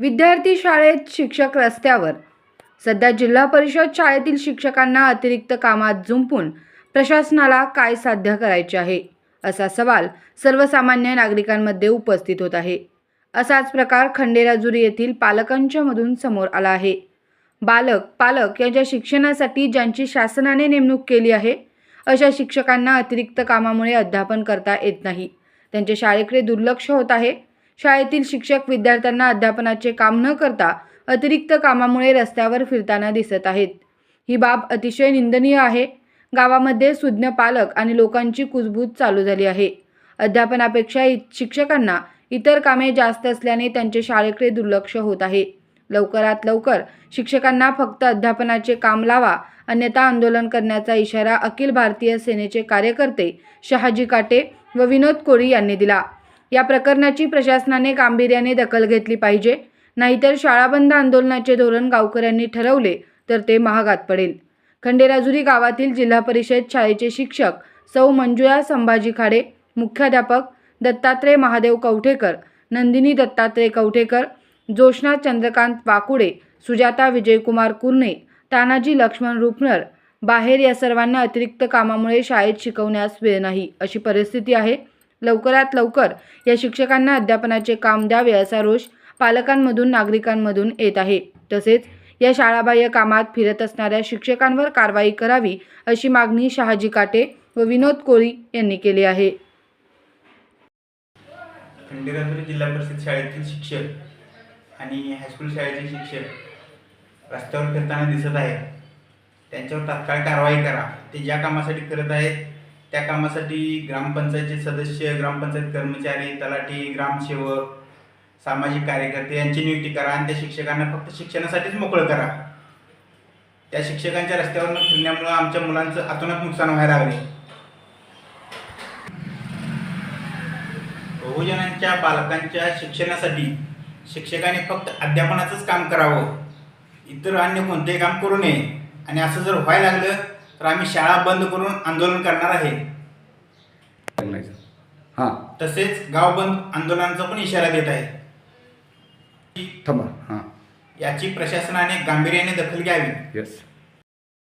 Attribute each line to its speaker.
Speaker 1: विद्यार्थी शाळेत, शिक्षक रस्त्यावर. सध्या जिल्हा परिषद शाळेतील शिक्षकांना अतिरिक्त कामात जुंपून प्रशासनाला काय साध्य करायचे आहे, असा सवाल सर्वसामान्य नागरिकांमध्ये उपस्थित होत आहे. असाच प्रकार खंडेराजुरी येथील पालकांच्या मधून समोर आला आहे. पालक यांच्या शिक्षणासाठी ज्यांची शासनाने नेमणूक केली आहे, अशा शिक्षकांना अतिरिक्त कामामुळे अध्यापन करता येत नाही. त्यांचे शाळेकडे दुर्लक्ष होत आहे. शाळेतील शिक्षक विद्यार्थ्यांना अध्यापनाचे काम न करता अतिरिक्त कामामुळे रस्त्यावर फिरताना दिसत आहेत. ही बाब अतिशय निंदनीय आहे. गावामध्ये सुज्ञ पालक आणि लोकांची कुजबूज चालू झाली आहे. अध्यापनापेक्षा शिक्षकांना इतर कामे जास्त असल्याने त्यांचे शाळेकडे दुर्लक्ष होत आहे. लवकरात लवकर शिक्षकांना फक्त अध्यापनाचे काम लावा, अन्यथा आंदोलन करण्याचा इशारा अखिल भारतीय सेनेचे कार्यकर्ते शहाजी काटे व विनोद कोळी यांनी दिला. या प्रकरणाची प्रशासनाने गांभीर्याने दखल घेतली पाहिजे, नाहीतर शाळा बंद आंदोलनाचे धोरण गावकऱ्यांनी ठरवले तर ते महागात पडेल. खंडेराजुरी गावातील जिल्हा परिषद शाळेचे शिक्षक सौ मंजुळा संभाजी खाडे, मुख्याध्यापक दत्तात्रय महादेव कवठेकर, नंदिनी दत्तात्रय कवठेकर, जोशना चंद्रकांत वाकुडे, सुजाता विजयकुमार कुर्णे, तानाजी लक्ष्मण रुपनर बाहेर या सर्वांना अतिरिक्त कामामुळे शाळेत शिकवण्यास वेळ नाही, अशी परिस्थिती आहे. लवकरात लवकर या शिक्षकांना अध्यापनाचे काम द्यावे असा रोष पालकांमधून, नागरिकांमधून येत आहे. तसेच या शाळाबाह्य कामात फिरत असणाऱ्या शिक्षकांवर कारवाई करावी, अशी मागणी शहाजी काटे व विनोद कोळी यांनी केली आहे.
Speaker 2: खंडेराजुरी जिल्हा परिषद शाळेतील शिक्षक आणि हायस्कूल शाळेचे शिक्षक रस्त्यावर फिरताना दिसत आहेत. त्यांच्यावर तात्काळ कारवाई करा. ते ज्या कामासाठी करत आहेत त्या कामासाठी ग्रामपंचायतचे सदस्य, ग्रामपंचायत कर्मचारी, तलाठी, ग्रामसेवक, सामाजिक कार्यकर्ते यांची नियुक्ती करा आणि त्या शिक्षकांना फक्त शिक्षणासाठीच मोकळं करा. त्या शिक्षकांच्या रस्त्यावर फिरण्यामुळे आमच्या मुलांचं अतोनात नुकसान व्हायला लागले. बहुजनांच्या पालकांच्या शिक्षणासाठी शिक्षकांनी फक्त अध्यापनाचंच काम करावं, इतर अन्य कोणतेही काम करू नये. आणि असं जर व्हायला लागलं तर आम्ही शाळा बंद करून आंदोलन करणार आहे. तसेच गाव बंद आंदोलनाचा पण इशारा देत आहे. याची प्रशासनाने गांभीर्याने दखल घ्यावी.